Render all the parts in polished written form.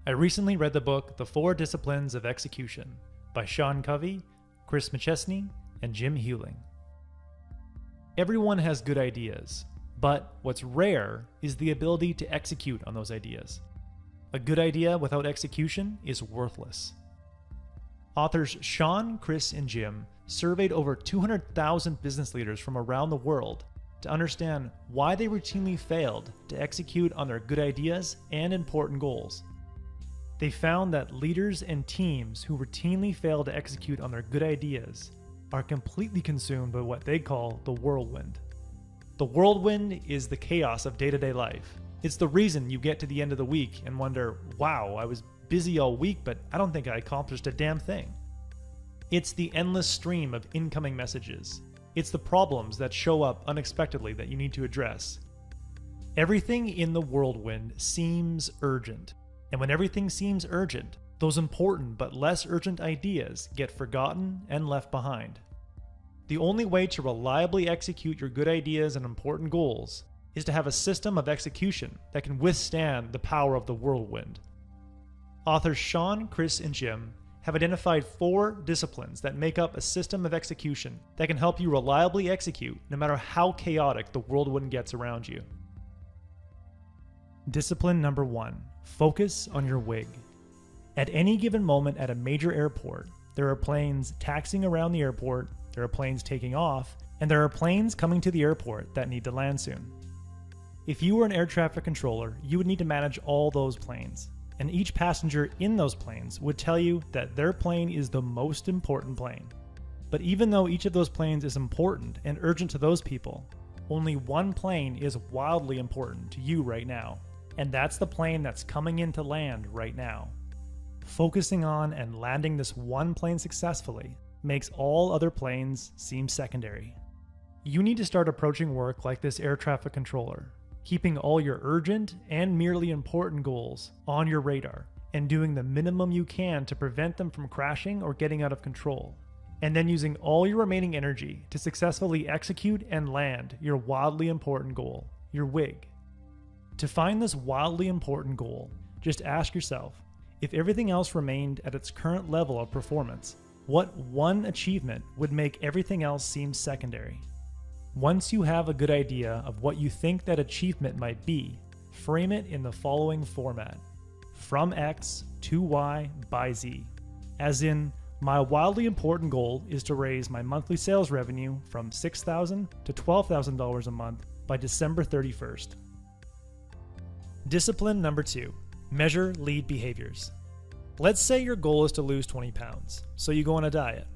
I recently read the book The 4 Disciplines of Execution by Sean Covey, Chris McChesney, and Jim Hewling. Everyone has good ideas, but what's rare is the ability to execute on those ideas. A good idea without execution is worthless. Authors Sean, Chris, and Jim surveyed over 200,000 business leaders from around the world to understand why they routinely failed to execute on their good ideas and important goals. They found that leaders and teams who routinely fail to execute on their good ideas are completely consumed by what they call the whirlwind. The whirlwind is the chaos of day-to-day life. It's the reason you get to the end of the week and wonder, wow, I was busy all week, but I don't think I accomplished a damn thing. It's the endless stream of incoming messages. It's the problems that show up unexpectedly that you need to address. Everything in the whirlwind seems urgent. And when everything seems urgent, those important but less urgent ideas get forgotten and left behind. The only way to reliably execute your good ideas and important goals is to have a system of execution that can withstand the power of the whirlwind. Authors Sean, Chris, and Jim have identified 4 disciplines that make up a system of execution that can help you reliably execute no matter how chaotic the whirlwind gets around you. Discipline number 1. Focus on your WIG. At any given moment at a major airport, there are planes taxiing around the airport, there are planes taking off, and there are planes coming to the airport that need to land soon. If you were an air traffic controller, you would need to manage all those planes, and each passenger in those planes would tell you that their plane is the most important plane. But even though each of those planes is important and urgent to those people, only one plane is wildly important to you right now. And that's the plane that's coming in to land right now. Focusing on and landing this one plane successfully makes all other planes seem secondary. You need to start approaching work like this air traffic controller, keeping all your urgent and merely important goals on your radar and doing the minimum you can to prevent them from crashing or getting out of control, and then using all your remaining energy to successfully execute and land your wildly important goal, your WIG. To find this wildly important goal, just ask yourself, if everything else remained at its current level of performance, what one achievement would make everything else seem secondary? Once you have a good idea of what you think that achievement might be, frame it in the following format: from X to Y by Z. As in, my wildly important goal is to raise my monthly sales revenue from $6,000 to $12,000 a month by December 31st. Discipline number 2, measure lead behaviors. Let's say your goal is to lose 20 pounds, so you go on a diet.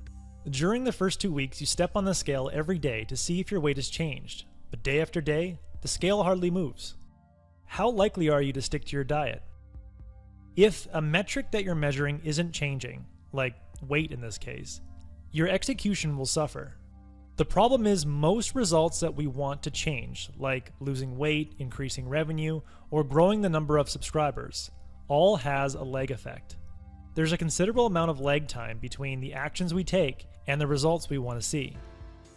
During the first 2 weeks, you step on the scale every day to see if your weight has changed, but day after day, the scale hardly moves. How likely are you to stick to your diet? If a metric that you're measuring isn't changing, like weight in this case, your execution will suffer. The problem is most results that we want to change, like losing weight, increasing revenue, or growing the number of subscribers, all has a lag effect. There's a considerable amount of lag time between the actions we take and the results we want to see.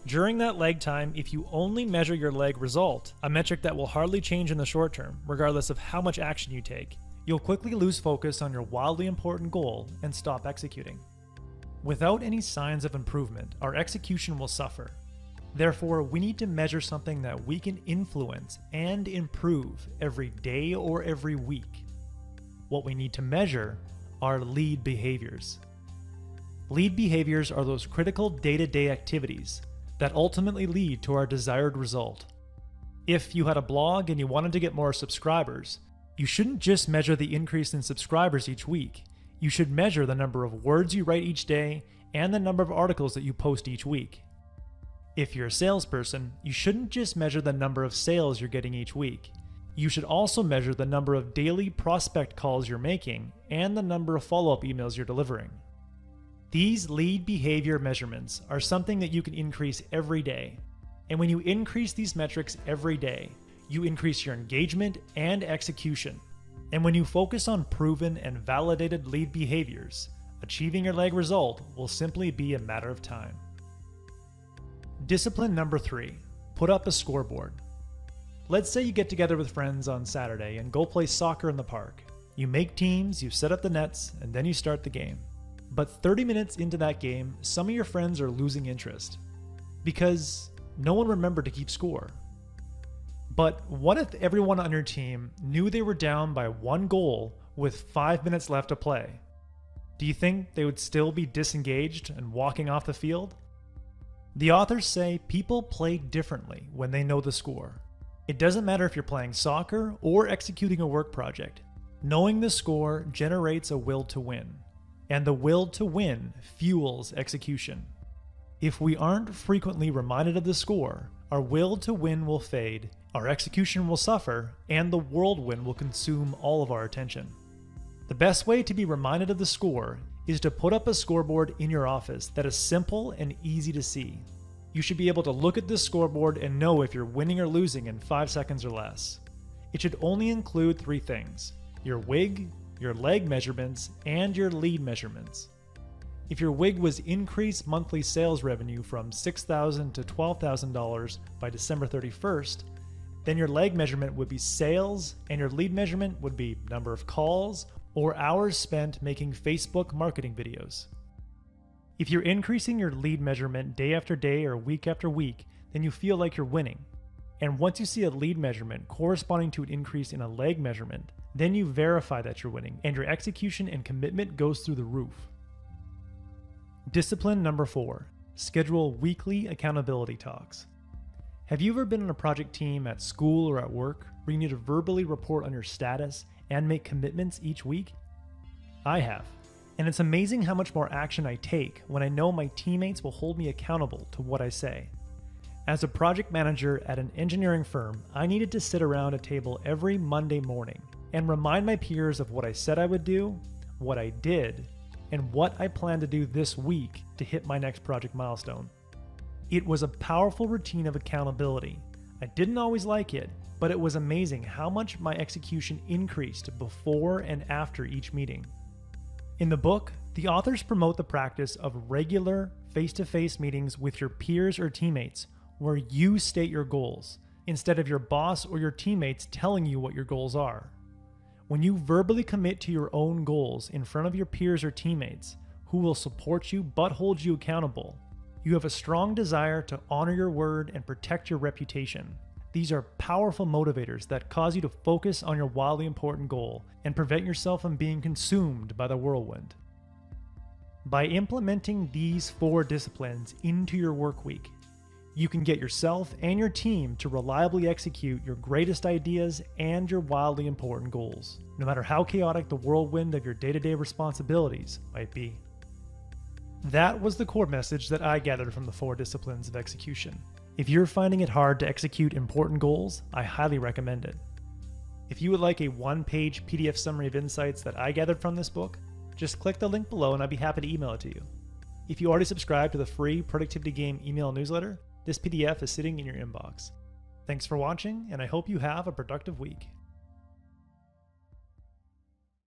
During that lag time, if you only measure your lag result, a metric that will hardly change in the short term, regardless of how much action you take, you'll quickly lose focus on your wildly important goal and stop executing. Without any signs of improvement, our execution will suffer. Therefore, we need to measure something that we can influence and improve every day or every week. What we need to measure are lead behaviors. Lead behaviors are those critical day-to-day activities that ultimately lead to our desired result. If you had a blog and you wanted to get more subscribers, you shouldn't just measure the increase in subscribers each week. You should measure the number of words you write each day and the number of articles that you post each week. If you're a salesperson, you shouldn't just measure the number of sales you're getting each week. You should also measure the number of daily prospect calls you're making and the number of follow-up emails you're delivering. These lead behavior measurements are something that you can increase every day. And when you increase these metrics every day, you increase your engagement and execution. And when you focus on proven and validated lead behaviors, achieving your lag result will simply be a matter of time. Discipline number 3, put up a scoreboard. Let's say you get together with friends on Saturday and go play soccer in the park. You make teams, you set up the nets, and then you start the game. But 30 minutes into that game, some of your friends are losing interest because no one remembered to keep score. But what if everyone on your team knew they were down by 1 goal with 5 minutes left to play? Do you think they would still be disengaged and walking off the field? The authors say people play differently when they know the score. It doesn't matter if you're playing soccer or executing a work project. Knowing the score generates a will to win, and the will to win fuels execution. If we aren't frequently reminded of the score, our will to win will fade, our execution will suffer, and the whirlwind will consume all of our attention. The best way to be reminded of the score is to put up a scoreboard in your office that is simple and easy to see. You should be able to look at this scoreboard and know if you're winning or losing in 5 seconds or less. It should only include 3 things: your WIG, your leg measurements, and your lead measurements. If your WIG was increased monthly sales revenue from $6,000 to $12,000 by December 31st, then your leg measurement would be sales, and your lead measurement would be number of calls or hours spent making Facebook marketing videos. If you're increasing your lead measurement day after day or week after week, then you feel like you're winning. And once you see a lead measurement corresponding to an increase in a leg measurement, then you verify that you're winning, and your execution and commitment goes through the roof. Discipline number 4, schedule weekly accountability talks. Have you ever been on a project team at school or at work where you need to verbally report on your status and make commitments each week? I have. And it's amazing how much more action I take when I know my teammates will hold me accountable to what I say. As a project manager at an engineering firm, I needed to sit around a table every Monday morning and remind my peers of what I said I would do, what I did, and what I plan to do this week to hit my next project milestone. It was a powerful routine of accountability. I didn't always like it, but it was amazing how much my execution increased before and after each meeting. In the book, the authors promote the practice of regular face-to-face meetings with your peers or teammates where you state your goals, instead of your boss or your teammates telling you what your goals are. When you verbally commit to your own goals in front of your peers or teammates, who will support you but hold you accountable, you have a strong desire to honor your word and protect your reputation. These are powerful motivators that cause you to focus on your wildly important goal and prevent yourself from being consumed by the whirlwind. By implementing these 4 disciplines into your work week, you can get yourself and your team to reliably execute your greatest ideas and your wildly important goals, no matter how chaotic the whirlwind of your day-to-day responsibilities might be. That was the core message that I gathered from the 4 disciplines of execution. If you're finding it hard to execute important goals, I highly recommend it. If you would like a 1-page PDF summary of insights that I gathered from this book, just click the link below and I'd be happy to email it to you. If you already subscribe to the free Productivity Game email newsletter, this PDF is sitting in your inbox. Thanks for watching, and I hope you have a productive week.